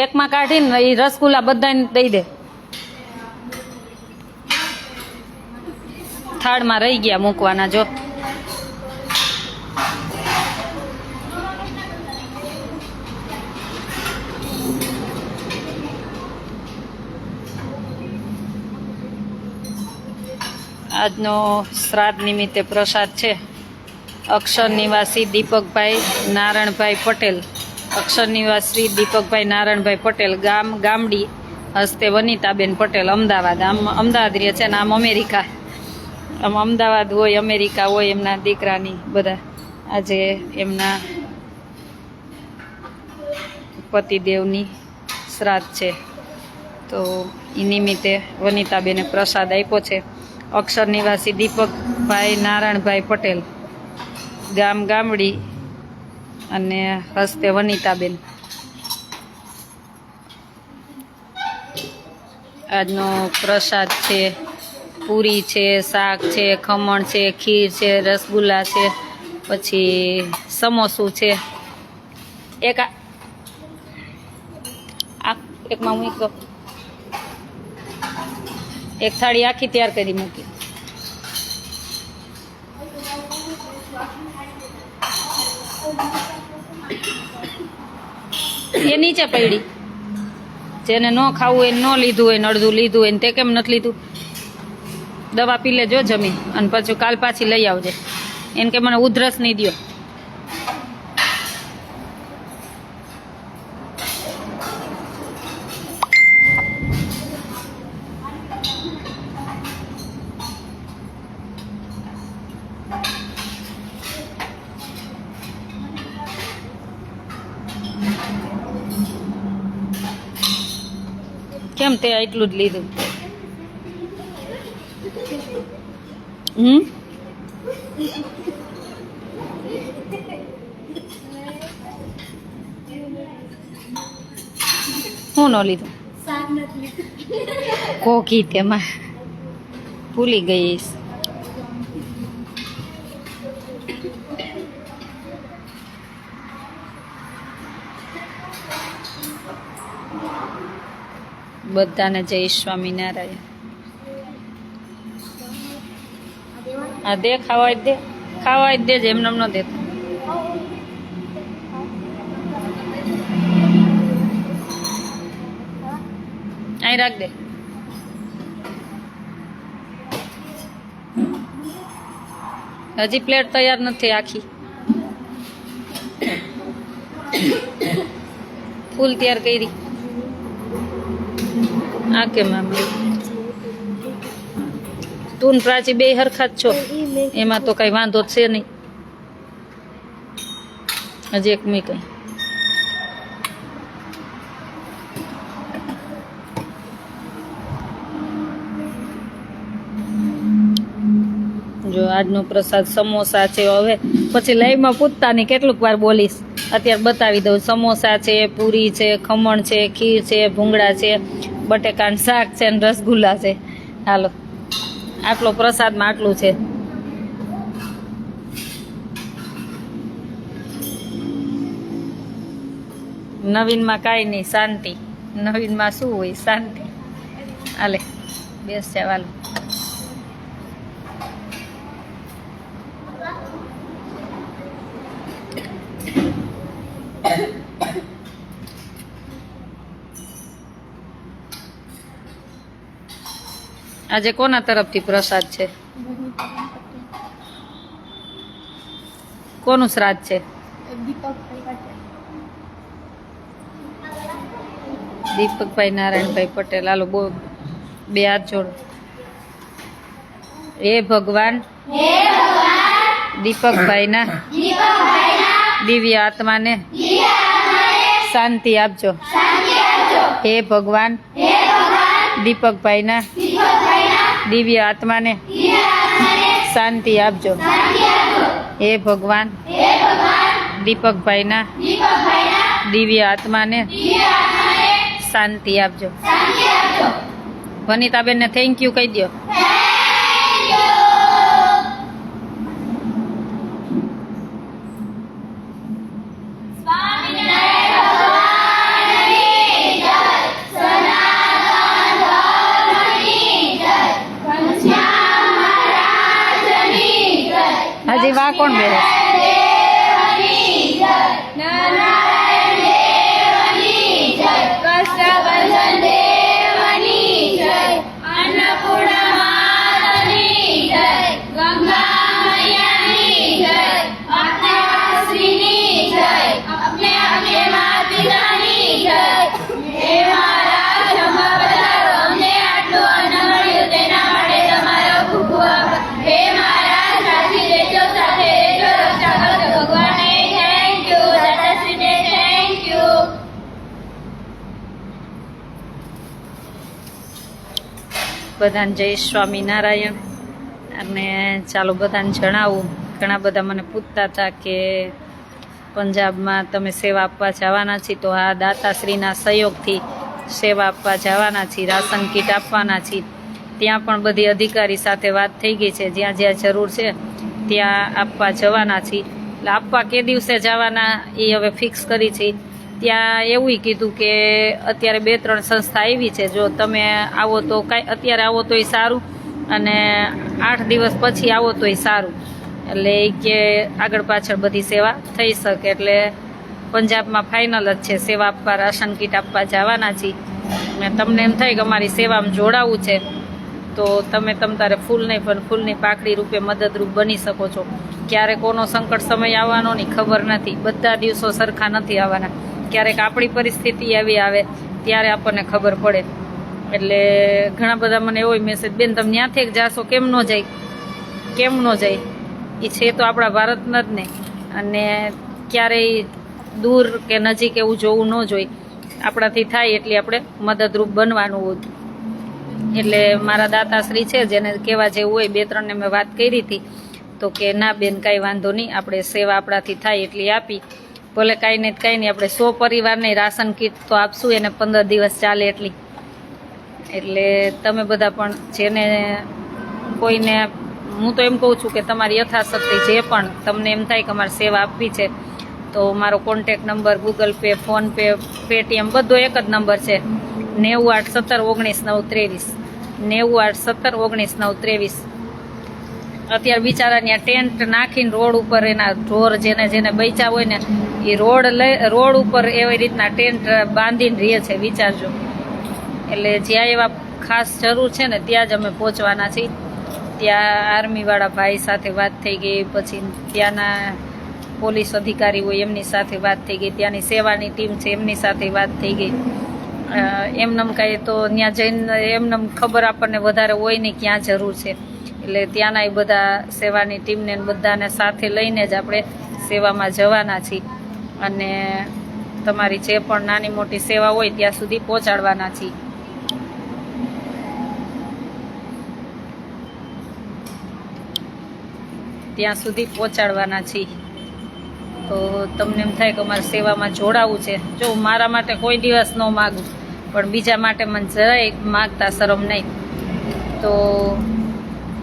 એકમાં કાઢીને એ રસગુલ્લા બધાને દઈ દે. થાળમાં રહી ગયા મૂકવાના જો. આજનો શ્રાદ્ધ નિમિત્તે પ્રસાદ છે. અક્ષર નિવાસી દીપકભાઈ નારણભાઈ પટેલ, અક્ષર નિવાસી દીપકભાઈ નારણભાઈ પટેલ, ગામ ગામડી, હસ્તે વનિતાબેન પટેલ, અમદાવાદ. આમ અમદાવાદ રહે છે ને આમ અમેરિકા. આમ અમદાવાદ હોય, અમેરિકા હોય એમના દીકરાની બધા. આજે એમના પતિદેવની શ્રાદ્ધ છે, તો એ નિમિત્તે વનિતાબેને પ્રસાદ આપ્યો છે. અક્ષર નિવાસી દીપકભાઈ નારાયણભાઈ પટેલ, ગામ ગામડી, અને હસ્તે વનિતાબેન. આજનો પ્રસાદ છે. પૂરી છે, શાક છે, ખમણ છે, ખીર છે, રસગુલ્લા છે, પછી સમોસું છે. એકમાં મૂકી દો. એક થાળી આખી તૈયાર કરી મૂકી. એ નીચે પડી. જેને ન ખાવું હોય, ન લીધું હોય, અડધું લીધું હોય, તે કેમ નથી લીધું? દવા પી લેજો જમી, અને પછી કાલ પાછી લઈ આવજે. એને કે મને ઉધરસ નહીં દો. કેમ તે એટલું જ લીધું? હું ન લીધું? કોકી તેમાં ભૂલી ગઈશ. બધાને જય સ્વામિનારાયણ. હા દે, ખાવા જ દે, ખાવા જ દેજે, એમને ન દેતો. અહીં રાખ દે. હજી પ્લેટ તૈયાર નથી આખી. ફૂલ તૈયાર કરી. આ કેમ આમ? તું પ્રાચી બે હરખા જ છો, એમાં તો કઈ વાંધો છે નહીં. હજી એક મી કઈ. જો આજનો પ્રસાદ સમોસા છે. હવે પછી લાઈવમાં પૂછતા નહીં, કેટલુંક વાર બોલીશ. અત્યારે બતાવી દઉં. સમોસા છે, પૂરી છે, ખમણ છે, ખીર છે, ભૂંગળા છે, બટેકાનું શાક છે, અને રસગુલ્લા છે. હાલો, આટલો પ્રસાદમાં આટલું છે. નવીનમાં કાંઈ નહીં, શાંતિ. નવીનમાં શું હોય? શાંતિ. હાલે બેસ છે વાલું. આજે કોના તરફથી પ્રસાદ છે? કોનું શ્રાદ્ધ છે? દીપકભાઈ નારાયણભાઈ પટેલ. હાલો બો બે હાથ જોડો. હે ભગવાન, દીપકભાઈના દિવ્ય આત્માને શાંતિ આપજો. હે ભગવાન, દીપકભાઈના દિવ્ય આત્માને શાંતિ આપજો. હે ભગવાન, દીપકભાઈના દિવ્ય આત્માને શાંતિ આપજો. વનિતાબેનને થેન્ક યુ કહી દો. સ્વામિનારાયણ ભગવાન આ કોણ બેસે? બધાને જય સ્વામિનારાયણ. અને ચાલો બધાને જણાવું, ઘણા બધા મને પૂછતા હતા કે પંજાબમાં તમે સેવા આપવા જવાના છીએ, તો આ દાતાશ્રીના સહયોગથી સેવા આપવા જવાના છીએ, રાશન કીટ આપવાના છીએ. ત્યાં પણ બધી અધિકારી સાથે વાત થઈ ગઈ છે, જ્યાં જ્યાં જરૂર છે ત્યાં આપવા જવાના છીએ. એટલે આપવા કે દિવસે જવાના એ હવે ફિક્સ કરી છે. ત્યાં એવું કીધું કે અત્યારે 2-3 સંસ્થા આવી છે, જો તમે આવો તો કાંઈ અત્યારે આવો તો એ સારું, અને 8 દિવસ પછી આવો તો એ સારું. એટલે એ કે આગળ પાછળ બધી સેવા થઈ શકે. એટલે પંજાબમાં ફાઇનલ જ છે, સેવા આપવા, રાશન કીટ આપવા જવાના છીએ. અને તમને એમ થાય કે અમારી સેવામાં જોડાવું છે, તો તમે તારે ફૂલ નહીં પણ ફૂલની પાકડી રૂપે મદદરૂપ બની શકો છો. ક્યારે કોનો સંકટ સમય આવવાનો ની ખબર નથી, બધા દિવસો સરખા નથી આવવાના. ક્યારેક આપણી પરિસ્થિતિ એવી આવે ત્યારે આપણને ખબર પડે. એટલે ઘણા બધા મને એવો મેસેજ, બેન તમે ત્યાંથી જાશો, કેમ ન જાય, કેમ ન જાય? એ છે તો આપણા ભારતના જ ને, અને ક્યારેય દૂર કે નજીક એવું જોવું ન જોઈએ. આપણાથી થાય એટલી આપણે મદદરૂપ બનવાનું હોય. એટલે મારા દાતાશ્રી છે, જેને કહેવા જેવું હોય, 2-3 ને મેં વાત કરી હતી, તો કે ના બેન કાંઈ વાંધો નહીં, આપણે સેવા આપણાથી થાય એટલી આપી. ભલે કાંઈ નહીં કાંઈ નહીં, આપણે 100 પરિવારને રાશન કીટ તો આપશું, એને 15 દિવસ ચાલે એટલી. એટલે તમે બધા પણ જેને કોઈને, હું તો એમ કહું છું કે તમારી યથાશક્તિ જે પણ તમને એમ થાય કે અમારે સેવા આપવી છે, તો મારો contact number, Google Pay, PhonePe, Paytm બધો એક જ નંબર છે, 981719 919 અત્યારે બિચારાની આ ટેન્ટ નાખીને રોડ ઉપર એના ઢોર જેને બચ્યા હોય ને, એ રોડ ઉપર એવી રીતના ટેન્ટ બાંધીને રહે છે, વિચારજો. એટલે જ્યાં એવા ખાસ જરૂર છે ને ત્યાં જ અમે પહોંચવાના છીએ. ત્યાં આર્મીવાળા ભાઈ સાથે વાત થઈ ગઈ, પછી ત્યાંના પોલીસ અધિકારી હોય એમની સાથે વાત થઈ ગઈ, ત્યાંની સેવાની ટીમ છે એમની સાથે વાત થઈ ગઈ. એમનેમ કાંઈ તો ત્યાં જઈને એમને ખબર આપણને વધારે હોય નહીં ક્યાં જરૂર છે. એટલે ત્યાંના એ બધા સેવાની ટીમને બધાને સાથે લઈને જ આપણે સેવામાં જવાના છીએ, અને તમારી જે પણ નાની મોટી સેવા હોય ત્યાં સુધી પહોંચાડવાના છીએ. ત્યાં સુધી પહોંચાડવાના છીએ. તો તમને એમ થાય કે અમારે સેવામાં જોડાવું છે, જો મારા માટે કોઈ દિવસ ન માગું, પણ બીજા માટે મને જરાય માગતા શરમ નહીં. તો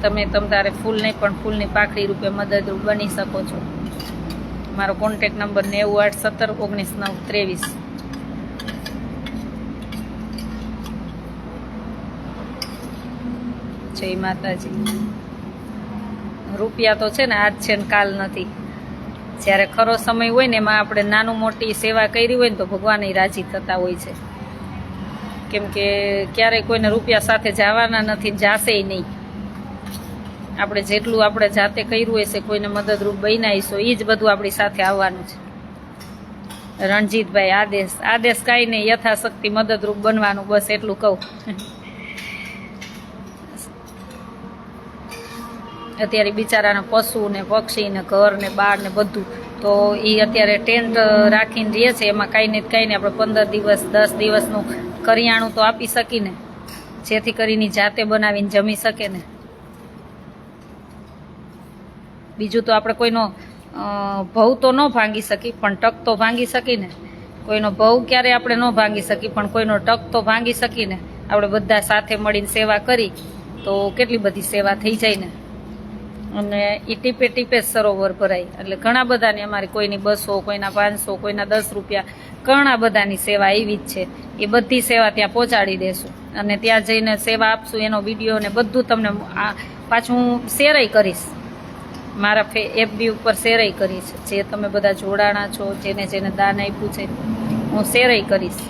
તમે તારે ફૂલ નહીં પણ ફૂલની પાકડી રૂપે મદદરૂપ બની શકો છો. મારો કોન્ટેક નંબર 981719 923. જય માતાજી. રૂપિયા તો છે ને આજ છે ને કાલ નથી. જ્યારે ખરો સમય હોય ને એમાં આપણે નાનું મોટી સેવા કરી હોય ને તો ભગવાન રાજી થતા હોય છે. કેમ કે ક્યારેય કોઈને રૂપિયા સાથે જવાના નથી, જાશે નહીં. આપણે જેટલું આપણે જાતે કર્યું હોય છે, કોઈને મદદરૂપ બનાવીશું, એ જ બધું આપણી સાથે આવવાનું છે. રણજીતભાઈ, આદેશ કાંઈ નહીં, યથાશક્તિ મદદરૂપ બનવાનું, બસ એટલું કહું. અત્યારે બિચારાના પશુ ને પક્ષી ને ઘર ને બાર ને બધું, તો એ અત્યારે ટેન્ટ રાખીને રહે છે. એમાં કાંઈ નહીં આપણે 15 દિવસ 10 દિવસનું કરિયાણું તો આપી શકીને, જેથી કરીને જાતે બનાવીને જમી શકે ને. બીજું તો આપણે કોઈનો ભવ તો ન ભાંગી શકી, પણ ટક તો ભાંગી શકીને. કોઈનો ભવ ક્યારે આપણે ન ભાંગી શકી, પણ કોઈનો ટક તો ભાંગી શકીને. આપણે બધા સાથે મળીને સેવા કરી તો કેટલી બધી સેવા થઈ જાય ને. અને એ ટીપે ટીપે સરોવર ભરાય. એટલે ઘણા બધાની અમારી, કોઈની 200, કોઈના 500, કોઈના 10 રૂપિયા, ઘણા બધાની સેવા એવી જ છે. એ બધી સેવા ત્યાં પહોંચાડી દેશું, અને ત્યાં જઈને સેવા આપશું, એનો વિડીયો ને બધું તમને પાછું શેર કરીશ. મારા એફબી ઉપર શેરય કરીશ, જે તમે બધા જોડાણા છો, જેને જેને દાન આપ્યું છે હું શેરય કરીશ.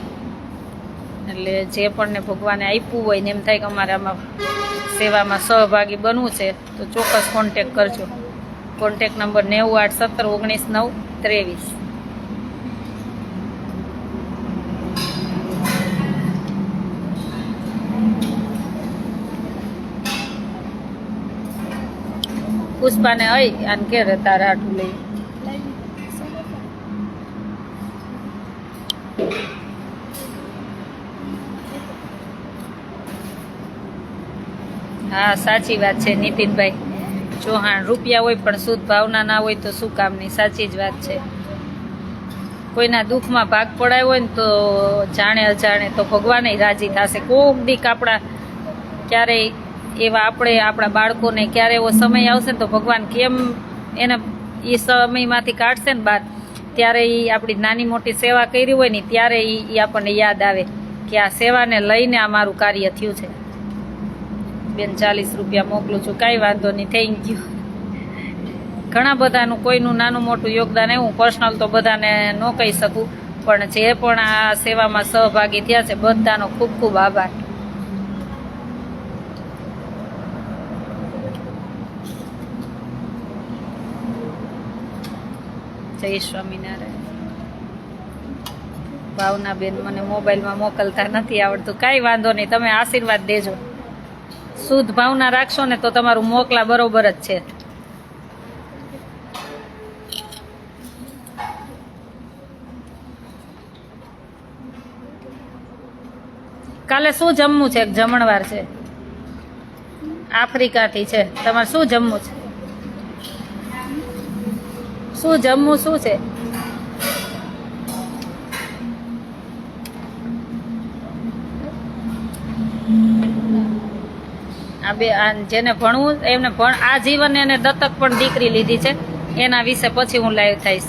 એટલે જે પણ ને ભગવાને આપ્યું હોય ને એમ થાય કે અમારે આમાં સેવામાં સહભાગી બનવું છે તો ચોક્કસ કોન્ટેક કરજો. Contact number 981719 923. પુષ્પાને અય આને કે રે તારા હાટું લઈ. હા સાચી વાત છે નીતિનભાઈ ચૌહાણ. રૂપિયા હોય પણ શુદ્ધ ભાવના ના હોય તો શું કામની. સાચી જ વાત છે. કોઈના દુઃખમાં ભાગ પડાયો હોય ને તો જાણે અજાણે તો ભગવાન રાજી થશે. કોક દીક આપણા ક્યારેય એવા આપણે આપણા બાળકોને ક્યારે એવો સમય આવશે ને તો ભગવાન કેમ એને એ સમયમાંથી કાઢશે ને બાદ ત્યારે એ આપણી નાની મોટી સેવા કરી હોય ને ત્યારે એ આપણને યાદ આવે કે આ સેવાને લઈને આ મારું કાર્ય થયું છે. બેન 40 રૂપિયા મોકલું છું, કાંઈ વાંધો નહીં, થેન્ક યુ. ઘણા બધાનું કોઈનું નાનું મોટું યોગદાન એવું પર્સનલ તો બધાને ન કહી શકું, પણ જે પણ આ સેવામાં સહભાગી થયા છે બધાનો ખૂબ ખૂબ આભાર. જય સ્વામિનારાયણ. ભાવના બેન મને મોબાઈલમાં મોકલતા નથી આવડતું, કાંઈ વાંધો નહીં, તમે આશીર્વાદ દેજો. શુદ્ધ ભાવના રાખશો ને તો તમારું મોકલા બરોબર જ છે. કાલે શું જમવું છે? જમણવાર છે, આફ્રિકાથી છે. તમારે શું જમવું છે? શું જમવું શું છે? આ બે જેને ભણવું એમને આ જીવન એને દત્તક પણ દીકરી લીધી છે, એના વિશે પછી હું લાઈવ થઈશ.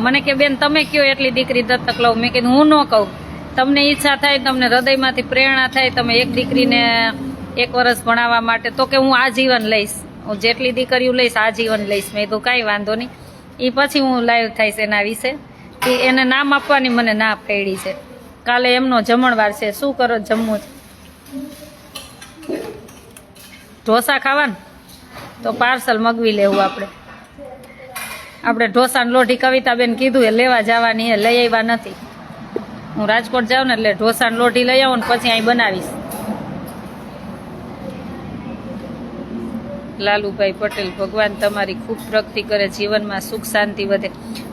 મને કે બેન તમે કયો એટલી દીકરી દત્તક લઉં. મેં કીધું હું ન કહું, તમને ઈચ્છા થાય, તમને હૃદયમાંથી પ્રેરણા થાય, તમે એક દીકરીને 1 વર્ષ ભણાવવા માટે તો કે હું આજીવન લઈશ, હું જેટલી દીકરીઓ લઈશ આજીવન લઈશ. મેં તો કાંઈ વાંધો નહીં, એ પછી હું લાઈવ થઈશ એના વિશે. એને નામ આપવાની મને ના પડી છે. કાલે એમનો જમણવાર છે. શું કરો? જમવું છે? ઢોસા ખાવાનું તો પાર્સલ મગવી લેવું. આપણે ઢોસાની લોઢી કવિતાબેન કીધું એ લેવા જવાની, એ લઈ આવ્યા નથી. હું રાજકોટ જાઉં ને એટલે ઢોસાની લોઢી લઈ આવું ને પછી અહીં બનાવીશ. લાલુભાઈ પટેલ, ભગવાન તમારી ખૂબ પ્રગતિ કરે, જીવનમાં સુખ શાંતિ વધે.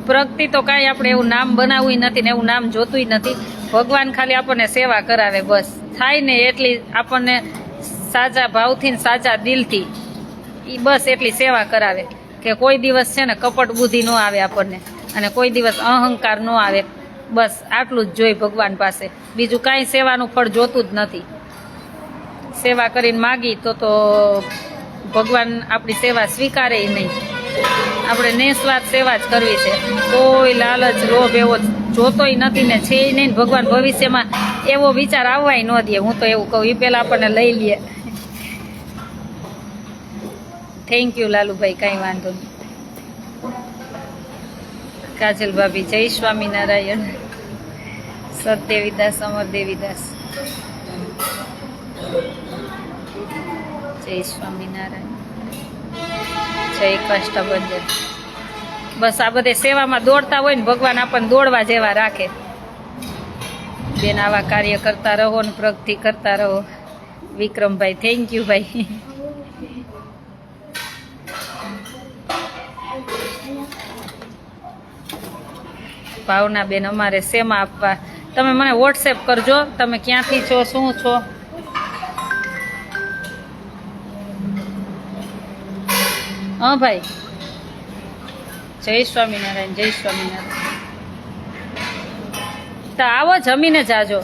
પ્રગતિ તો કાંઈ આપણે એવું નામ બનાવવું નથી ને એવું નામ જોતું નથી. ભગવાન ખાલી આપણને સેવા કરાવે, બસ થાય ને એટલી આપણને સાચા ભાવથી ને સાચા દિલથી એ બસ એટલી સેવા કરાવે કે કોઈ દિવસ છે ને કપટ બુદ્ધિ ન આવે આપણને, અને કોઈ દિવસ અહંકાર ન આવે. બસ આટલું જ જોઈ ભગવાન પાસે, બીજું કાંઈ સેવાનું ફળ જોતું જ નથી. સેવા કરીને માગી તો ભગવાન આપણી સેવા સ્વીકારે નહીં. આપણે નિસ્વાર્થ સેવા જ કરવી છે, કોઈ લાલચ લોભ એવો જોતોય નથી ને છે નહીં. ભગવાન ભવિષ્યમાં એવો વિચાર આવવાય ન દે. હું તો એવું કહું, એ પહેલાં આપણને લઈ લે. થેન્ક યુ લાલુભાઈ, કાંઈ વાંધો નહીં. કાજલ ભાભી, જય સ્વામિનારાયણ. સતદેવીદાસ, અમરદેવીદાસ, જય સ્વામિનારાયણ, જય કષ્ટભંજન. બસ આ બધે સેવામાં દોડતા હોય ને ભગવાન આપણને દોડવા જેવા રાખે. બેન આવા કાર્ય કરતા રહો ને પ્રગતિ કરતા રહો. વિક્રમભાઈ, થેન્ક યુ ભાઈ. ભાવના બેન, અમારે શેમાં આપવા? તમે મને વોટ્સએપ કરજો, તમે ક્યાંથી છો, શું છો. હા ભાઈ, જય સ્વામિનારાયણ, જય સ્વામિનારાયણ. તો આવો, જમીને જાજો.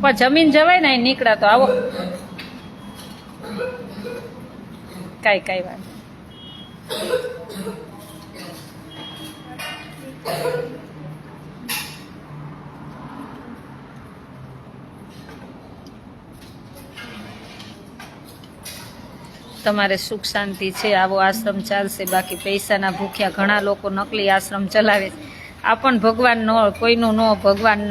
પણ જમીન જવાય ને નીકળ્યા તો આવો. કાંઈ વાત. તમારે સુખ શાંતિ છે આવો આશ્રમ ચાલશે. બાકી પૈસાના ભૂખ્યા ઘણા લોકો નકલી આશ્રમ ચલાવે છે. આપણને ભગવાન ન કોઈનું ન ભગવાન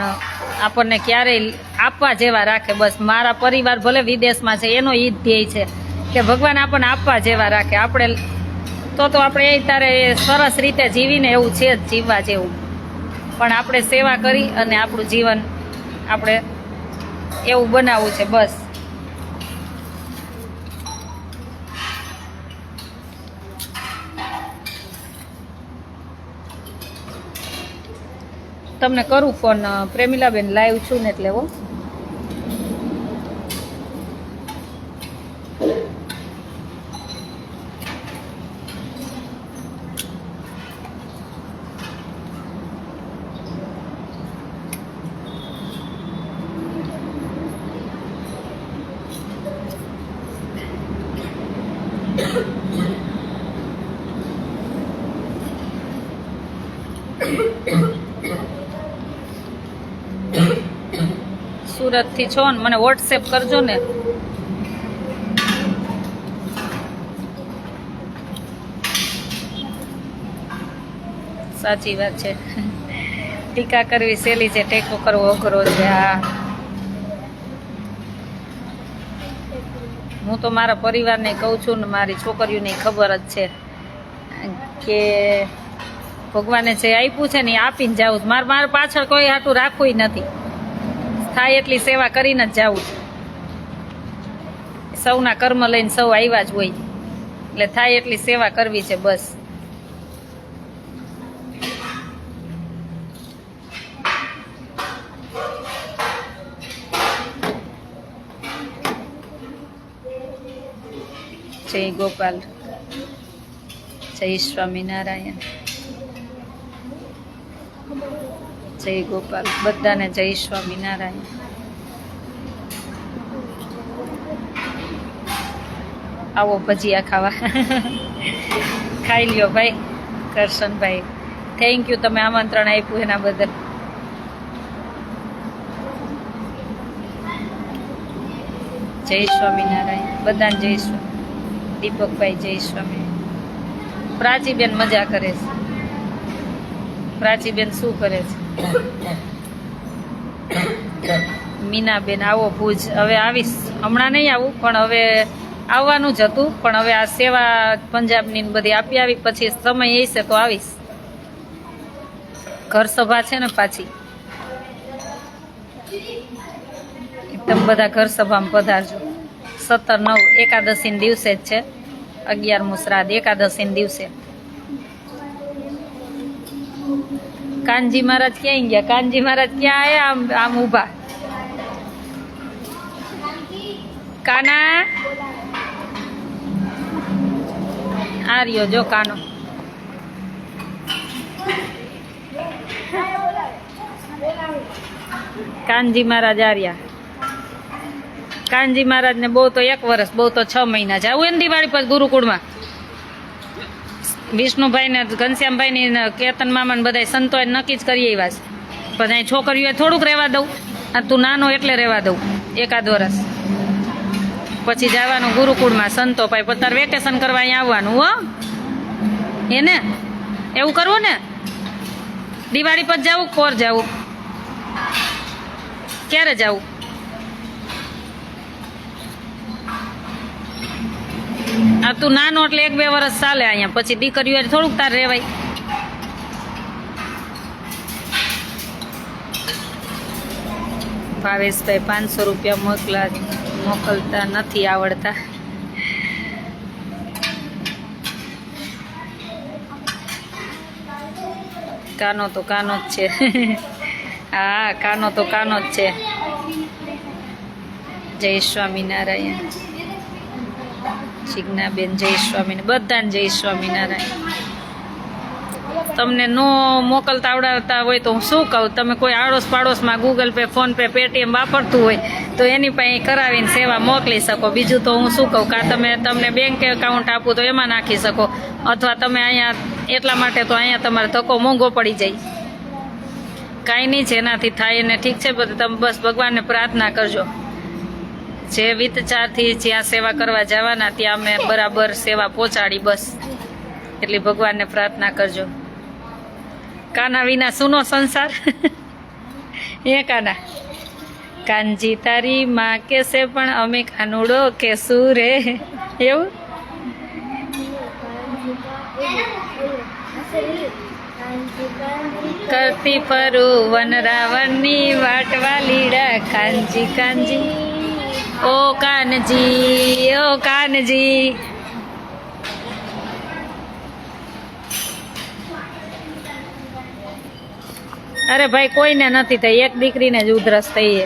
આપણને ક્યારેય આપવા જેવા રાખે. બસ મારા પરિવાર ભલે વિદેશમાં છે એનો ઈ જ ધ્યેય છે કે ભગવાન આપણને આપવા જેવા રાખે. આપણે તો આપણે એ તારે સરસ રીતે જીવીને એવું છે જ જીવવા જેવું. પણ આપણે સેવા કરી અને આપણું જીવન આપણે એવું બનાવવું છે બસ. તમને કરું ફોન પ્રેમિલાબેન, લાઈવ છું ને એટલે હો. સુરત થી છો ને મને વોટ્સએપ કરજો ને. સાચી વાત છે. ટીકા કરવી સહેલી છે, ટેકો કરવો અઘરો છે. હા, હું તો મારા પરિવારને કહું છું ને મારી છોકરીઓને ખબર જ છે કે ભગવાને જે આપ્યું છે ને એ આપીને જાઉં છું. મારા પાછળ કોઈ હાટું રાખવું નથી. થાય એટલી સેવા કરીને જ જાવું છે. સૌના કર્મ લઈને સૌ આવ્યા જ હોય એટલે થાય એટલી સેવા કરવી છે બસ. જય ગોપાલ, જય સ્વામિનારાયણ, જય ગોપાલ. બધાને જય સ્વામિનારાયણ. આવો ભજીયા ખાવા. ખાઈ લ્યો ભાઈ. કરશનભાઈ, થેન્ક યુ, તમે આમંત્રણ આપ્યું એના બદલ. જય સ્વામિનારાયણ. બધાને જય સ્વામી. દીપકભાઈ જય સ્વામી. પ્રાચીબેન મજા કરે છે. પ્રાચીબેન શું કરે છે? મીનાબેન આવો ભુજ. હવે આવીશ, હમણાં નહીં આવું પણ હવે આવવાનું જ હતું. પણ હવે આ સેવા પંજાબની બધી આપી આવી પછી સમય હશે તો આવીશ. ઘર સભા છે ને પાછી, તમે બધા ઘર સભામાં પધારજો. 17/9 એકાદશી દિવસે જ છે. 11મું શ્રાદ્ધ એકાદશી દિવસે. કાનજી મહારાજ ક્યાં ગયા? કાનજી મહારાજ ક્યાં આયા? આમ આમ ઊભા. કાના આ રહ્યો જો કાનો. કાનજી મહારાજ આ રહ્યા. કાનજી મહારાજ ને બહુ તો 1 વર્ષ, બહુ તો 6 મહિના જવું ને દિવાળી પર ગુરુકુળમાં. વિષ્ણુભાઈ ને ઘનશ્યામભાઈ ને કેતન મામા ને બધા સંતોએ નક્કી જ કરી આવ્યા છે. પણ અહીં છોકરીઓએ થોડુંક રહેવા દઉં. આ તું નાનો એટલે રહેવા દઉં 1 વર્ષ. પછી જવાનું ગુરુકુળમાં સંતો ભાઈ. પછી તાર વેકેશન કરવા અહીંયા આવવાનું. હો એને એવું કરવું ને. દિવાળી પર જવું, કોર જવું, ક્યારે જવું? આ તું નાનો એટલે 1-2 વર્ષ ચાલે અહીંયા. પછી દીકરીઓ થોડુંક તાર રહેવાય. ભાવેશભાઈ 500 રૂપિયા મોકલતા નથી આવડતા. કાનો તો કાનો જ છે. હા, કાનો તો કાનો જ છે. જય સ્વામિનારાયણ. ચિજ્ઞાબેન જય સ્વામિનારાયણ. બધાને જય સ્વામિનારાયણ. તમને નો મોકલતા આવડતા હોય તો હું શું કહું? તમે કોઈ આડોશ પાડોશમાં Google Pay, PhonePe, Paytm વાપરતું હોય તો એની પાસે કરાવીને સેવા મોકલી શકો. બીજું તો હું શું કહું? કાં તમને બેંક એકાઉન્ટ આપું તો એમાં નાખી શકો, અથવા તમે અહીંયા એટલા માટે તો અહીંયા તમારે ધક્કો મોંઘો પડી જાય. કાંઈ નહીં, જેનાથી થાય એને ઠીક છે. તમે બસ ભગવાનને પ્રાર્થના કરજો. જે વિચારથી જ્યાં સેવા કરવા જવાના ત્યાં અમે બરાબર સેવા પહોંચાડી બસ એટલી ભગવાનને પ્રાર્થના કરજો. કાના વિના સુનો સંસાર. એ કાના કાનજી તારી માં કેસે પણ અમે કાનુડો કેસું રે એવું. કરતી ફરું વન રાવણની વાટવા લીડા કાનજી કાનજી ઓ કાનજી ઓ કાનજી. અરે ભાઈ કોઈને નથી થઈ, એક દીકરીને જ ઉધરસ થઈ.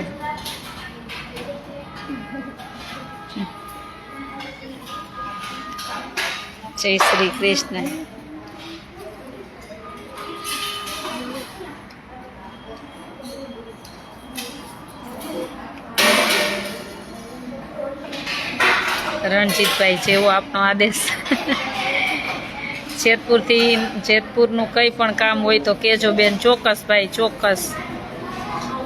જય શ્રી કૃષ્ણ. રણજીતભાઈ જેવો આપનો આદેશ. જેતપુરનું કંઈ પણ કામ હોય તો કહેજો બેન. ચોક્કસ ભાઈ ચોક્કસ.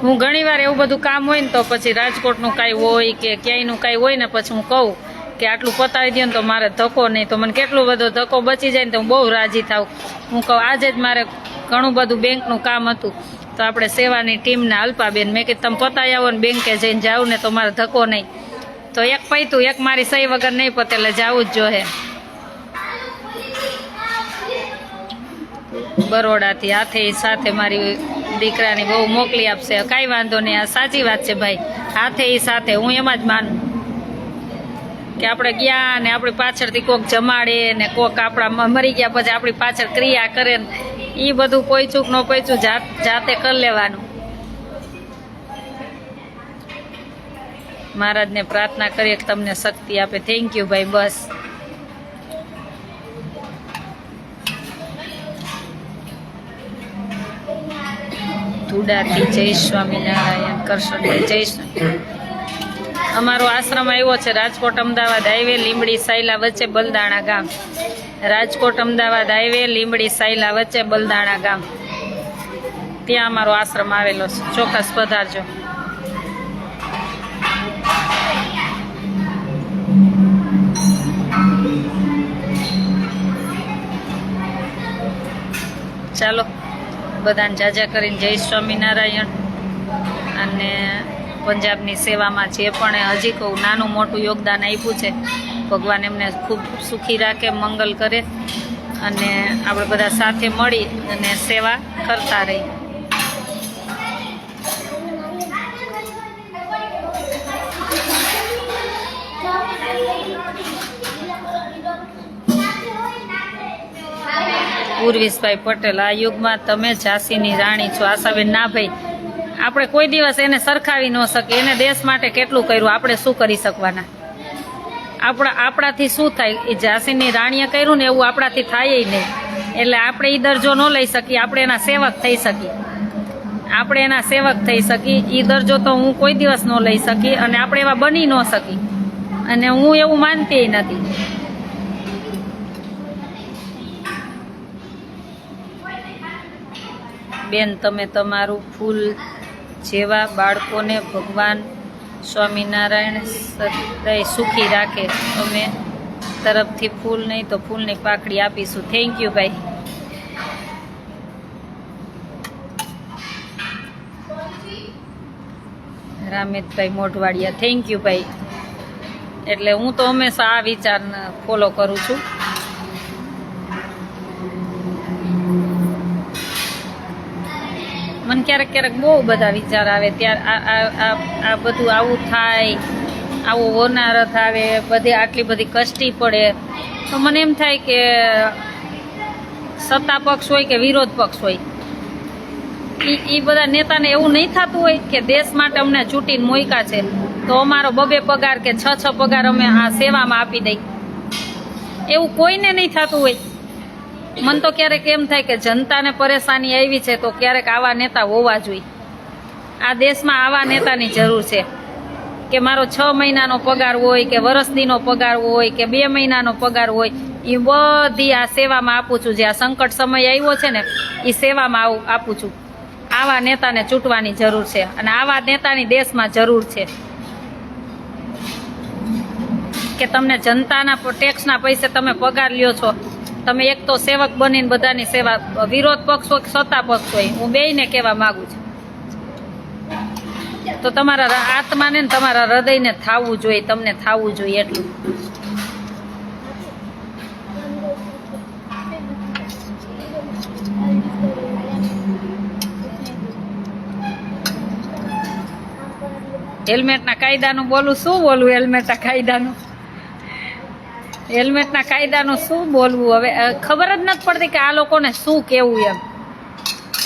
હું ઘણીવાર એવું બધું કામ હોય ને તો પછી રાજકોટનું કાંઈ હોય કે ક્યાંયનું કાંઈ હોય ને પછી હું કહું કે આટલું પતાવી દો ને તો મારે ધક્કો નહીં, તો મને કેટલો બધો ધક્કો બચી જાય ને તો હું બહુ રાજી થાઉં. હું કહું આજે જ મારે ઘણું બધું બેંકનું કામ હતું તો આપણે સેવાની ટીમને અલ્પાબેન મેં કીધું તમે પતાવી આવો ને બેંકે જઈને જાઉં ને તો મારે ધક્કો નહીં. તો એક પૈતું એક મારી સહી વગર નહીં પતે એટલે જવું જ જોઈએ. બરોડાથી હાથે સાથે મારી દીકરાની બહુ મોકલી આપશે. કાંઈ વાંધો નહીં, આ સાચી વાત છે ભાઈ. હાથે એ સાથે હું એમાં જ માનું કે આપણે ગયા ને આપણી પાછળથી કોક જમાડે ને કોક આપણા મરી ગયા પછી આપણી પાછળ ક્રિયા કરે ને એ બધું પોઈચું ન પોઈચું જાતે કરી લેવાનું. મહારાજને પ્રાર્થના કરીએ કે તમને શક્તિ આપે. થેન્ક યુ ભાઈ. બસ ધુડાથી જય સ્વામિનારાયણ. કરશનભાઈ જય સ્વામી. અમારો આશ્રમ આવ્યો છે રાજકોટ અમદાવાદ હાઈવે લીંબડી સાયલા વચ્ચે બલદાણા ગામ. રાજકોટ અમદાવાદ હાઈવે લીંબડી સાયલા વચ્ચે બલદાણા ગામ, ત્યાં અમારો આશ્રમ આવેલો છે. ચોક્કસ પધારજો. ચાલો બધાને જાજા કરીને જય સ્વામિનારાયણ. અને પંજાબની સેવામાં જે પણ હજી કહું નાનું મોટું યોગદાન આપ્યું છે ભગવાન એમને ખૂબ સુખી રાખે, મંગલ કરે અને આપણે બધા સાથે મળી અને સેવા કરતા રહી. ઉર્વિશભાઈ પટેલ, આ યુગમાં તમે ઝાંસીની રાણી છો. આશાબેન ના ભાઈ, આપણે કોઈ દિવસ એને સરખાવી ન શકીએ. એને દેશ માટે કેટલું કર્યું, આપણે શું કરી શકવાના? આપણાથી શું થાય? એ ઝાંસીની રાણીએ કર્યું ને એવું આપણાથી થાય નહીં. એટલે આપણે એ દરજ્જો ન લઈ શકીએ. આપણે એના સેવક થઈ શકીએ. આપણે એના સેવક થઈ શકીએ. એ દરજ્જો તો હું કોઈ દિવસ ન લઈ શકી અને આપણે એવા બની ન શકી. અને હું એવું માનતી નથી. બેન તમે તમારું ફૂલ જેવા બાળકોને ભગવાન સ્વામિનારાયણ સદાય સુખી રાખે. અમે તરફથી ફૂલ નહીં તો ફૂલની પાકડી આપીશું. થેન્ક યુ ભાઈ. રામેશભાઈ મોઢવાડિયા, થેન્ક યુ ભાઈ. એટલે હું તો હંમેશા આ વિચારને ફોલો કરું છું. મને ક્યારેક ક્યારેક બહુ બધા વિચાર આવે. ત્યારે આ બધું આવું થાય, આવો હોનારત આવે, બધી આટલી બધી કષ્ટી પડે તો મને એમ થાય કે સત્તા પક્ષ હોય કે વિરોધ પક્ષ હોય, એ બધા નેતાને એવું નહીં થતું હોય કે દેશ માટે અમને ચૂંટીને મોયકા છે તો અમારો 2 પગાર કે 6 પગાર અમે આ સેવામાં આપી દઈ. એવું કોઈને નહીં થતું હોય. મને તો ક્યારેક એમ થાય કે જનતાને પરેશાની આવી છે તો ક્યારેક આવા નેતા હોવા જોઈએ. આ દેશમાં આવા નેતાની જરૂર છે કે મારો 6 મહિનાનો પગાર હોય કે વરસદીનો પગાર હોય કે 2 મહિનાનો પગાર હોય, એ બધી આ સેવામાં આપું છું. જે આ સંકટ સમય આવ્યો છે ને એ સેવામાં આપું છું. આવા નેતાને ચૂંટવાની જરૂર છે અને આવા નેતાની દેશમાં જરૂર છે. કે તમને જનતાના ટેક્સના પૈસે તમે પગાર લ્યો છો. તમે એક તો સેવક બનીને બધાની સેવા, વિરોધ પક્ષ હોય સત્તા પક્ષ હોય, હું બેયને કહેવા માંગુ છું. તો તમારા આત્માને ને તમારા હૃદયને થાવું જોઈએ, તમને થાવું જોઈએ એટલું. હેલ્મેટના કાયદાનું બોલું, શું બોલવું? હેલ્મેટના કાયદાનું શું બોલવું? હવે ખબર જ નથી પડતી કે આ લોકોને શું કહેવું એમ.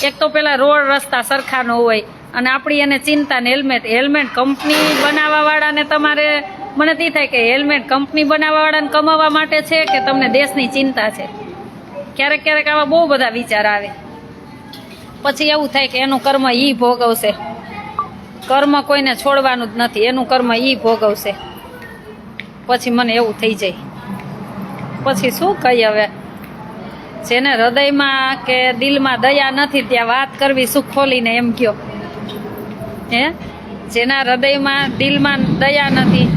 એક તો પેલા રોડ રસ્તા સરખા ન હોય અને આપણી એને ચિંતા ને હેલ્મેટ કંપની બનાવવાવાળાને તમારે, મને તે થાય કે હેલ્મેટ કંપની બનાવવાવાળાને કમાવા માટે છે કે તમને દેશની ચિંતા છે. ક્યારેક ક્યારેક આવા બહુ બધા વિચાર આવે. પછી એવું થાય કે એનું કર્મ ઈ ભોગવશે. કર્મ કોઈને છોડવાનું જ નથી, એનું કર્મ ઈ ભોગવશે. પછી મને એવું થઈ જાય. પછી શું કહી હવે? જેને હૃદયમાં કે દિલમાં દયા નથી ત્યાં વાત કરવી શું ખોલીને, એમ કયો હે? જેના હૃદયમાં દિલમાં દયા નથી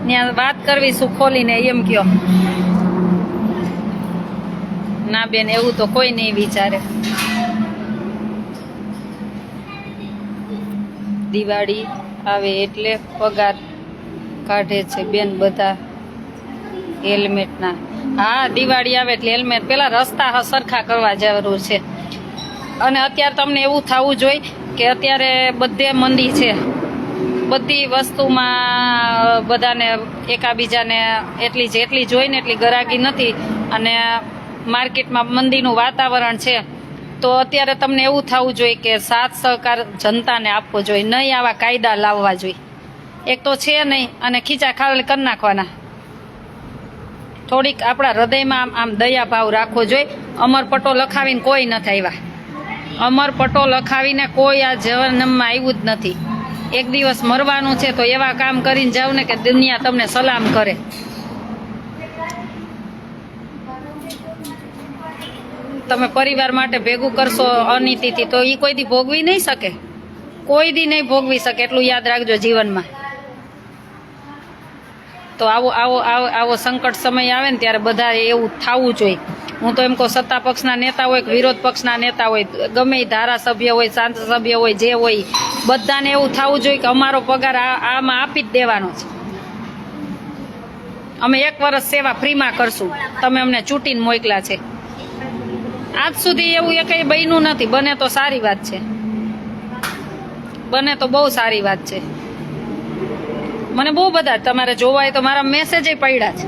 ત્યાં વાત કરવી શું ખોલીને, એમ કયો? ના બેન, એવું તો કોઈ નહીં વિચારે. દિવાળી આવે એટલે પગાર કાઢે છે બેન બધા હેલ્મેટના. હા, દિવાળી આવે એટલે હેલ્મેટ. પેલા રસ્તા સરખા કરવા જરૂર છે. અને અત્યારે તમને એવું થવું જોઈએ કે અત્યારે બધે મંદી છે, બધી વસ્તુમાં બધાને એકાબીજાને એટલી જોઈને એટલી ગરાગી નથી અને માર્કેટમાં મંદીનું વાતાવરણ છે. તો અત્યારે તમને એવું થવું જોઈએ કે સાથ સહકાર જનતાને આપવો જોઈએ, નહીં આવા કાયદા લાવવા જોઈએ. એક તો છે નહીં અને ખીચા ખાલી કરી નાખવાના. થોડીક આપણા હૃદયમાં આમ દયા ભાવ રાખવો જોઈએ. અમર પટ્ટો લખાવીને કોઈ નથી આવ્યા. અમર પટ્ટો લખાવીને કોઈ આ જન્મમાં આવ્યું જ નથી. એક દિવસ મરવાનું છે તો એવા કામ કરીને જાવ ને કે દુનિયા તમને સલામ કરે. તમે પરિવાર માટે ભેગું કરશો અનીતિથી તો એ કોઈ દી ભોગવી નહીં શકે, કોઈ દી નહીં ભોગવી શકે. એટલું યાદ રાખજો જીવનમાં. તો આવો સંકટ સમય આવે ને ત્યારે બધા એવું થવું જોઈએ. હું તો એમ કહું, સત્તા પક્ષના નેતા હોય કે વિરોધ પક્ષના નેતા હોય, ગમે એ ધારાસભ્ય હોય, સાંસદ હોય, જે હોય, બધાને એવું થવું જોઈએ કે અમારો પગાર આમાં આપી જ દેવાનો છે. અમે 1 વર્ષ સેવા ફ્રીમાં કરશું, તમે અમને ચૂંટીને મોકલા છે. આજ સુધી એવું કંઈ બન્યું નથી. બને તો સારી વાત છે, બને તો બહુ સારી વાત છે. મને બહુ બધા તમારે જોવા હોય તો મારા મેસેજ પડ્યા છે.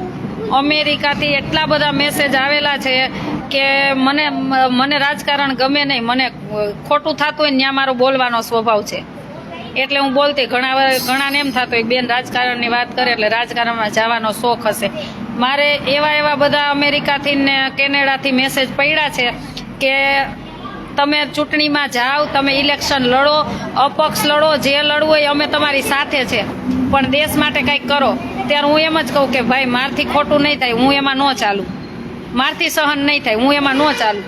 અમેરિકાથી એટલા બધા મેસેજ આવેલા છે કે મને રાજકારણ ગમે નહીં. મને ખોટું થતું હોય ને ત્યાં મારો બોલવાનો સ્વભાવ છે એટલે હું બોલતી. ઘણાને એમ થતું હોય બેન રાજકારણની વાત કરે એટલે રાજકારણમાં જવાનો શોખ હશે. મારે એવા બધા અમેરિકાથી ને કેનેડાથી મેસેજ પડ્યા છે કે તમે ચૂંટણીમાં જાઓ, તમે ઇલેક્શન લડો, અપક્ષ લડો, જે લડવું હોય અમે તમારી સાથે છે, પણ દેશ માટે કંઈક કરો. ત્યારે હું એમ જ કહું કે ભાઈ મારથી ખોટું નહીં થાય, હું એમાં ન ચાલું. મારથી સહન નહીં થાય, હું એમાં ન ચાલું.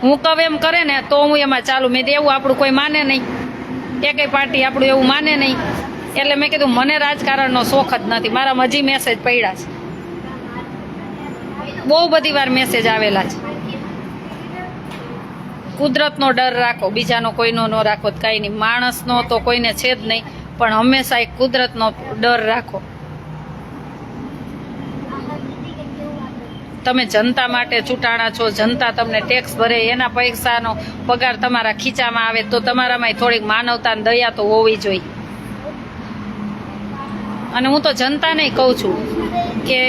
હું કહું એમ કરે ને તો હું એમાં ચાલું. મેં એવું આપણું કોઈ માને નહીં, એકેય પાર્ટી આપણું એવું માને નહીં. એટલે મેં કીધું મને રાજકારણનો શોખ જ નથી. મારા હજી મેસેજ પડ્યા છે, બહુ બધી વાર મેસેજ આવેલા છે. કુદરતનો ડર રાખો, બીજાનો કોઈનો ન રાખો તો કાંઈ નહીં. માણસનો તો કોઈને છે જ નહીં, પણ હંમેશા એક કુદરતનો ડર રાખો. તમે જનતા માટે ચૂંટાણા છો, જનતા તમને ટેક્સ ભરે, એના પૈસાનો પગાર તમારા ખીચામાં આવે તો તમારામાં થોડીક માનવતા અને દયા તો હોવી જોઈએ. અને હું તો જનતાને કહું છું કે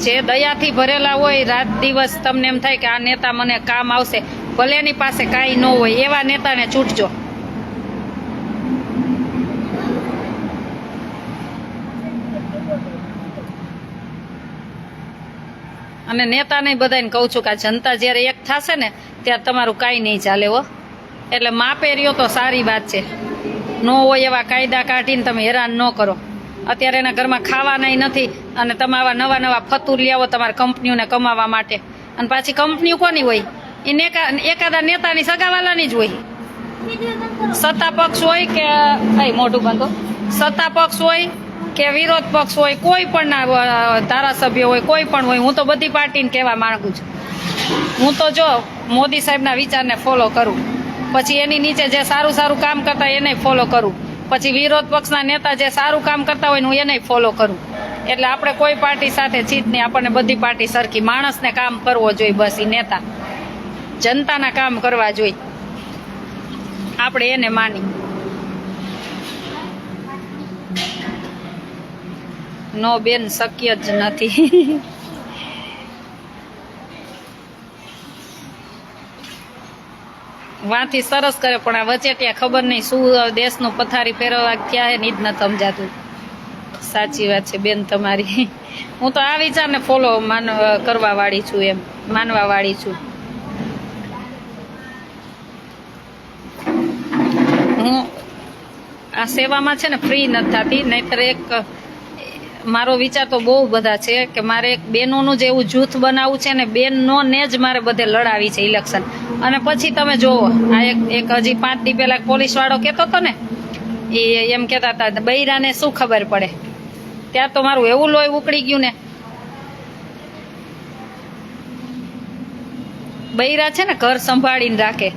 જે દયાથી ભરેલા હોય, રાત દિવસ તમને એમ થાય કે આ નેતા મને કામ આવશે, ભલે એની પાસે કાંઈ ન હોય, એવા નેતાને ચૂંટજો. અને નેતાને બધાને કહું છું કે આ જનતા જ્યારે એક થશે ને ત્યારે તમારું કાંઈ નહીં ચાલે હો. એટલે માપે રહ્યો તો સારી વાત છે. ન હોય એવા કાયદા કાઢીને તમે હેરાન ન કરો. અત્યારે એના ઘરમાં ખાવાનાય નથી અને તમે આવા નવા ફતુર લાવો તમારા કંપનીઓને કમાવા માટે. અને પાછી કંપનીઓ કોની હોય? એ એકાદા નેતાની સગાવાલાની જ હોય. સત્તા પક્ષ હોય કે મોઢું બાંધો, સત્તા પક્ષ હોય કે વિરોધ પક્ષ હોય, કોઈ પણ ના ધારાસભ્ય હોય, કોઈ પણ હોય, હું તો બધી પાર્ટીને કહેવા માંગુ છું. હું તો જો મોદી સાહેબના વિચારને ફોલો કરું, પછી એની નીચે જે સારું સારું કામ કરતા હોય એને ફોલો કરું, પછી વિરોધ પક્ષના નેતા જે સારું કામ કરતા હોય ને હું એને ફોલો કરું. એટલે આપણે કોઈ પાર્ટી સાથે ચીત નહીં, આપણને બધી પાર્ટી સરખી. માણસને કામ કરવો જોઈએ, બસ. એ નેતા જનતાના કામ કરવા જોઈએ, આપણે એને માની. નો બેન, શક્ય જ નથી. વાંથી સરસ કરે, પણ આ વચેટિયા ખબર નહીં શું દેશનું પથારી ફેરવવા ક્યાં હે, જ નથી સમજાતું. સાચી વાત છે બેન તમારી. હું તો આ વિચારને ફોલો કરવા વાળી છું, એમ માનવા વાળી છું. હું આ સેવામાં છે ને ફ્રી નથી થતી, નહીતર એક મારો વિચાર તો બહુ બધા છે કે મારે એક બહેનોનું જ એવું જૂથ બનાવવું છે ને બહેનોને જ મારે બધે લડાવી છે ઇલેક્શન. અને પછી તમે જોવો, આ એક હજી 5 દી પહેલા પોલીસવાળો કહેતો હતો ને, એ એમ કહેતા હતા બૈરાને શું ખબર પડે. ત્યાં તો મારું એવું લોહી ઉકળી ગયું ને. બૈરા છે ને ઘર સંભાળીને રાખે,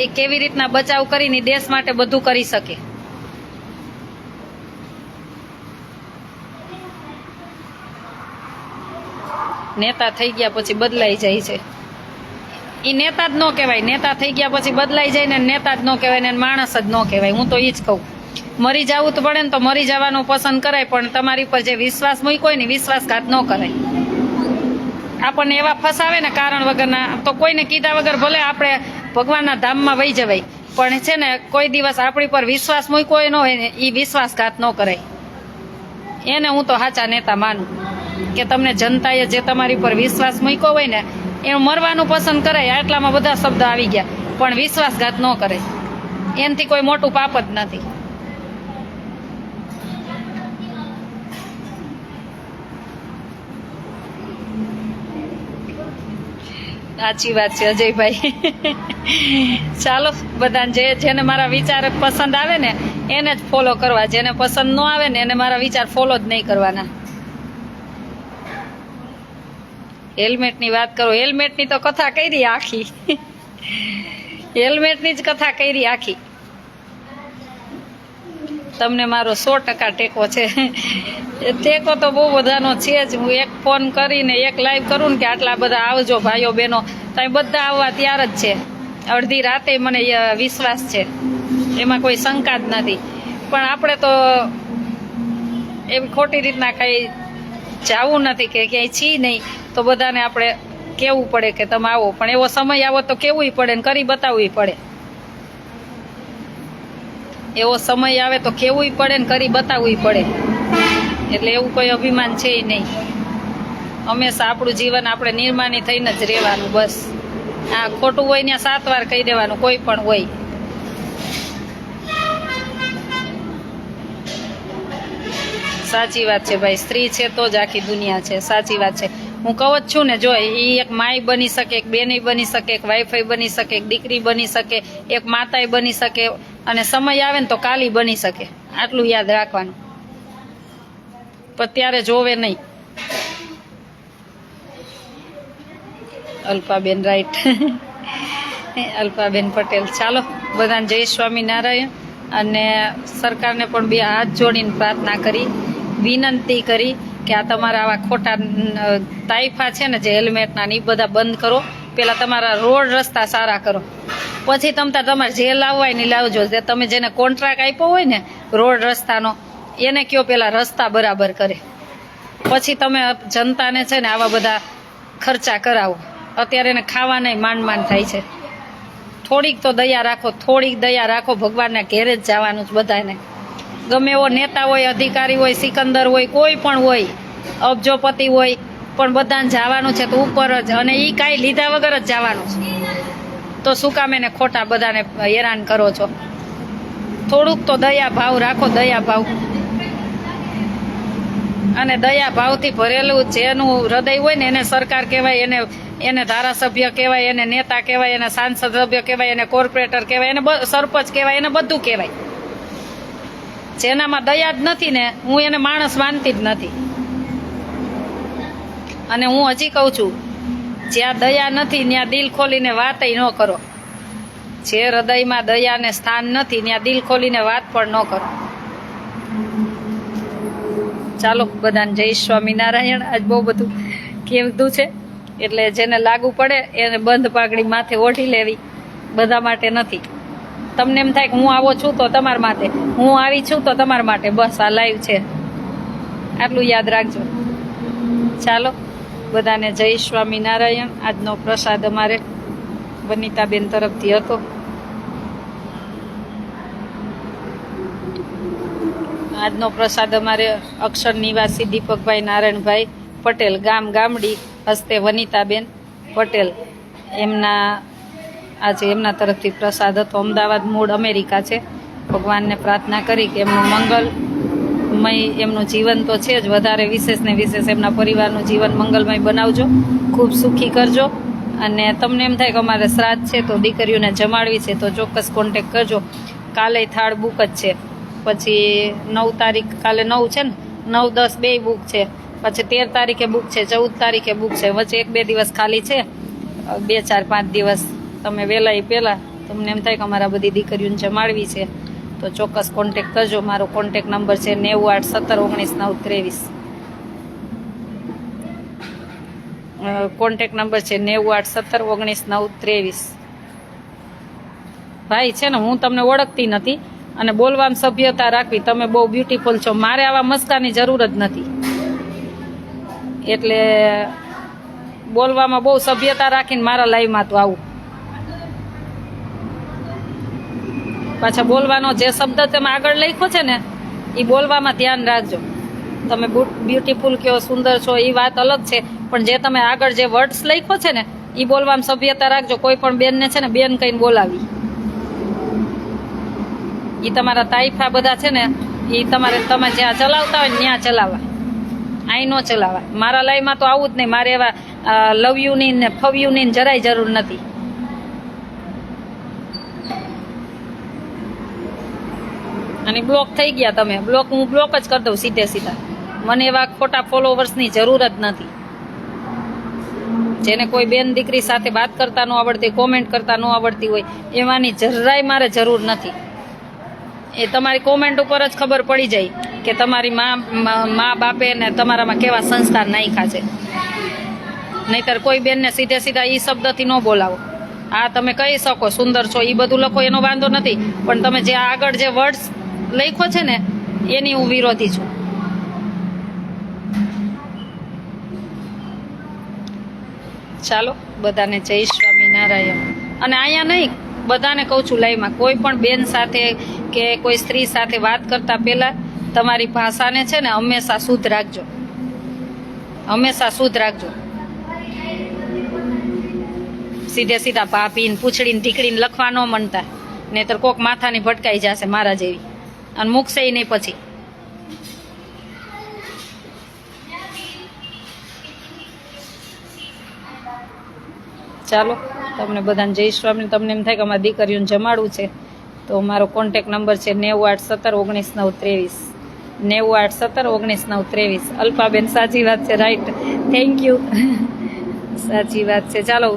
એ કેવી રીતના બચાવ કરીને દેશ માટે બધું કરી શકે. નેતા થઈ ગયા પછી બદલાઈ જાય છે, એ નેતા જ ન કહેવાય. નેતા થઈ ગયા પછી બદલાઈ જાય ને નેતા જ ન કહેવાય ને માણસ જ ન કહેવાય. હું તો એ જ કહું, મરી જવું તો પડે ને તો મરી જવાનું પસંદ કરાય, પણ તમારી પર જે વિશ્વાસ મૂક્યો હોય ને વિશ્વાસઘાત ન કરાય. આપણને એવા ફસાવે ને કારણ વગરના, તો કોઈને કીધા વગર ભલે આપણે ભગવાનના ધામમાં વહી જવાય, પણ છે ને કોઈ દિવસ આપણી પર વિશ્વાસ મૂક્યો ન હોય ને એ વિશ્વાસઘાત ન કરાય. એને હું તો સાચા નેતા માનું, કે તમને જનતાએ જે તમારી પર વિશ્વાસ મૂક્યો હોય ને એનું મરવાનું પસંદ કરાય. આટલામાં બધા શબ્દ આવી ગયા, પણ વિશ્વાસઘાત ન કરે. એનાથી કોઈ મોટું પાપ જ નથી. સાચી વાત છે અજયભાઈ. ચાલો, બધાને જેને મારા વિચાર પસંદ આવે ને એને જ ફોલો કરવા, જેને પસંદ ન આવે ને એને મારા વિચાર ફોલો જ નહીં કરવાના. હેલ્મેટની વાત કરો, હેલ્મેટની તો કથા કરી આખી. હેલ્મેટની જ કથા કરી આખી. તમને મારો 100% ટેકો છે. ટેકો તો બહુ બધાનો છે જ. હું એક ફોન કરીને એક લાઈવ કરું ને કે આટલા બધા આવજો ભાઈઓ બહેનો, તમે બધા આવવા તૈયાર જ છે. અડધી રાતે મને વિશ્વાસ છે, એમાં કોઈ શંકા જ નથી. પણ આપણે તો એવી ખોટી રીતના કંઈ જવું નથી કે ક્યાંય છી નહીં, તો બધાને આપણે કહેવું પડે કે તમે આવો. પણ એવો સમય આવો તો કહેવું પડે ને કરી બતાવવું પડે. એવો સમય આવે તો કહેવું પડે ને કરી બતાવવું પડે. એટલે એવું કોઈ અભિમાન છે નહીં. હંમેશા આપણું જીવન આપણે નિર્માની થઈને જ રહેવાનું, બસ. આ ખોટું હોય ને 7 વાર કહી દેવાનું, કોઈ પણ હોય. સાચી વાત છે ભાઈ, સ્ત્રી છે તો જ આખી દુનિયા છે. સાચી વાત છે. હું કહું જ છું ને, જો એ એક માય બની શકે, એક બેની બની શકે, એક વાઈફાઈ બની શકે, એક દીકરી બની શકે, એક માતાએ બની શકે, અને સમય આવે ને તો કાલી બની શકે. આટલું યાદ રાખવાનું. પણ ત્યારે જોવે નહીં. અલ્પાબેન રાઈટ. અલ્પાબેન પટેલ. ચાલો, બધાને જય સ્વામિનારાયણ. અને સરકારને પણ 2 હાથ જોડીને પ્રાર્થના કરી, વિનંતી કરી કે આ તમારા આવા ખોટા તાઇફા છે ને જે હેલ્મેટના ને એ બધા બંધ કરો. પહેલાં તમારા રોડ રસ્તા સારા કરો, પછી તમારે જે લાવવા હોય ને લાવજો. જે તમે જેને કોન્ટ્રાક્ટ આપ્યો હોય ને રોડ રસ્તાનો, એને કયો પહેલાં રસ્તા બરાબર કરે, પછી તમે જનતાને છે ને આવા બધા ખર્ચા કરાવો. અત્યારે એને ખાવા નહીં માંડ થાય છે. થોડીક તો દયા રાખો, થોડીક દયા રાખો. ભગવાનના ઘેરે જ જવાનું છે બધાને. ગમે એવો નેતા હોય, અધિકારી હોય, સિકંદર હોય, કોઈ પણ હોય, અબજોપતિ હોય, પણ બધાને જવાનું છે તો ઉપર જ. અને એ કાંઈ લીધા વગર જ જવાનું છે. તો શું કામ એને ખોટા બધાને હેરાન કરો છો? થોડુંક તો દયા ભાવ રાખો, દયા ભાવ. અને દયા ભાવથી ભરેલું જેનું હૃદય હોય ને એને સરકાર કહેવાય, એને ધારાસભ્ય કહેવાય, એને નેતા કહેવાય, એને સાંસદ સભ્ય કહેવાય, એને કોર્પોરેટર કહેવાય, એને સરપંચ કહેવાય, એને બધું કહેવાય. જેનામાં દયા જ નથી ને હું એને માણસ માનતી જ નથી. અને હું હજી કહું છું, જ્યાં દયા નથી ત્યાં દિલ ખોલીને વાત ન કરો. જે હૃદયમાં દયાને સ્થાન નથી ત્યાં દિલ ખોલીને વાત પણ ન કરો. ચાલો બધાને જય સ્વામિનારાયણ. આજ બહુ બધું કીધું છે, એટલે જેને લાગુ પડે એને બંધ પાઘડી માથે ઓઢી લેવી, બધા માટે નથી. તમને એમ થાય કે હું આવો છું તો તમારા માટે, હું આવી છું તો તમારા માટે, બસ આ લાઈવ છે, આટલું યાદ રાખજો. ચાલો બધાને જય સ્વામિનારાયણ. આજનો પ્રસાદ અમારે વનિતાબેન તરફથી હતો. આજનો પ્રસાદ અમારે અક્ષર નિવાસી દીપકભાઈ નારાયણભાઈ પટેલ, ગામ ગામડી, હસ્તે વનિતાબેન પટેલ, આજે એમના તરફથી પ્રસાદ હતો. અમદાવાદ, મૂળ અમેરિકા છે. ભગવાનને પ્રાર્થના કરી કે એમનું મંગલમય એમનું જીવન તો છે જ, વધારે વિશેષ ને વિશેષ એમના પરિવારનું જીવન મંગલમય બનાવજો, ખૂબ સુખી કરજો. અને તમને એમ થાય કે અમારે શ્રાદ્ધ છે તો દીકરીઓને જમાડવી છે તો ચોક્કસ કોન્ટેક કરજો. કાલે થાળ બુક જ છે, પછી 9 તારીખ, કાલે 9 છે ને, 9, 10 બે બુક છે, પછી 13 તારીખે બુક છે, 14 તારીખે બુક છે. વચ્ચે 1-2 દિવસ ખાલી છે, 2, 4, 5 દિવસ તમે વહેલા પહેલાં તમને એમ થાય કે અમારા બધી દીકરીઓને જમાડવી છે તો ચોક્કસ કોન્ટેક કરજો. મારો કોન્ટેક નંબર છે 981719 923. કોન્ટેક નંબર છે 981719 ભાઈ છે ને, હું તમને ઓળખતી નથી અને બોલવામાં સભ્યતા રાખવી. તમે બહુ બ્યુટીફુલ છો, મારે આવા મસ્કાની જરૂર જ નથી. એટલે બોલવામાં બહુ સભ્યતા રાખીને મારા લાઈવમાં તો આવું. પાછા બોલવાનો જે શબ્દ તમે આગળ લખ્યો છે ને એ બોલવામાં ધ્યાન રાખજો. તમે બ્યુટીફુલ કયો, સુંદર છો એ વાત અલગ છે, પણ જે તમે આગળ જે વર્ડ્સ લખ્યો છે ને એ બોલવામાં સભ્યતા રાખજો. કોઈ પણ બેનને છે ને બેન કહીને બોલાવી. એ તમારા તાઇફા બધા છે ને એ તમે જ્યાં ચલાવતા હોય ને ત્યાં ચલાવવા, અહીં ન ચલાવવા. મારા લાઈમાં તો આવું જ નહીં. મારે એવા લવ યુની ને ફવ યુની જરાય જરૂર નથી. અને બ્લોક થઈ ગયા તમે, હું બ્લોક જ કરી દઉં સીધે સીધા. મને એવા ખોટા ફોલોવર્સની જરૂર જ નથી. જેને કોઈ બેન દીકરી સાથે વાત કરતા ન આવડતી, કોમેન્ટ કરતા ન આવડતી હોય, એવાની જરાય મારે જરૂર નથી. એ તમારી કોમેન્ટ ઉપર જ ખબર પડી જાય કે તમારી મા બાપે ને તમારામાં કેવા સંસ્કાર નાખ્યા છે. નહીતર કોઈ બેનને સીધે સીધા એ શબ્દથી ન બોલાવો. આ તમે કહી શકો સુંદર છો એ બધું લખો એનો વાંધો નથી, પણ તમે જે આગળ જે વર્ડ્સ લખ્યો છે ને એની હું વિરોધી છું. ચાલો બધાને જય સ્વામિનારાયણ. અને અહીંયા નહીં, બધાને કહું છું લાઈવમાં, કોઈ પણ બેન સાથે કે કોઈ સ્ત્રી સાથે વાત કરતા પહેલા તમારી ભાષાને છે ને હંમેશા શુદ્ધ રાખજો, હંમેશા શુદ્ધ રાખજો. સીધે સીધા ભાભીને પૂછડીને ઢીકડીને લખવા ન મનતા, નહીતર કોક માથાની ભટકાઈ જશે મારા જેવી, અને મૂકશે નહીં પછી. ચાલો તમને બધાને જય સ્વામી. તમને એમ થાય કે અમારી દીકરીઓને જમાડવું છે તો મારો કોન્ટેક નંબર છે 981719 923. અલ્પાબેન સાચી વાત છે, રાઈટ, થેન્ક યુ. સાચી વાત છે. ચાલો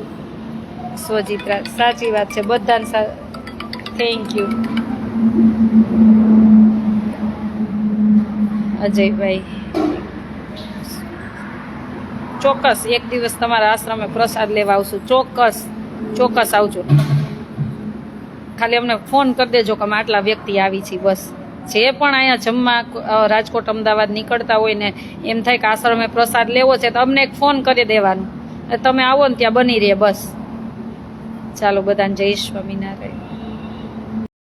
સ્વજિત્રા, સાચી વાત છે, બધાને થેન્ક યુ. અજયભાઈ, ચોક્કસ એક દિવસ તમારા આશ્રમે પ્રસાદ લેવા આવશું. ચોક્કસ આવજો. ખાલી અમને ફોન કરી દેજો કે અમે આટલા વ્યક્તિ આવી છીએ. બસ જે પણ અહીંયા જમવા રાજકોટ અમદાવાદ નીકળતા હોય ને એમ થાય કે આશ્રમે પ્રસાદ લેવો છે તો અમને એક ફોન કરી દેવાનું, તમે આવો ને ત્યાં બની રહે. બસ ચાલો બધાને જય સ્વામિનારાયણ.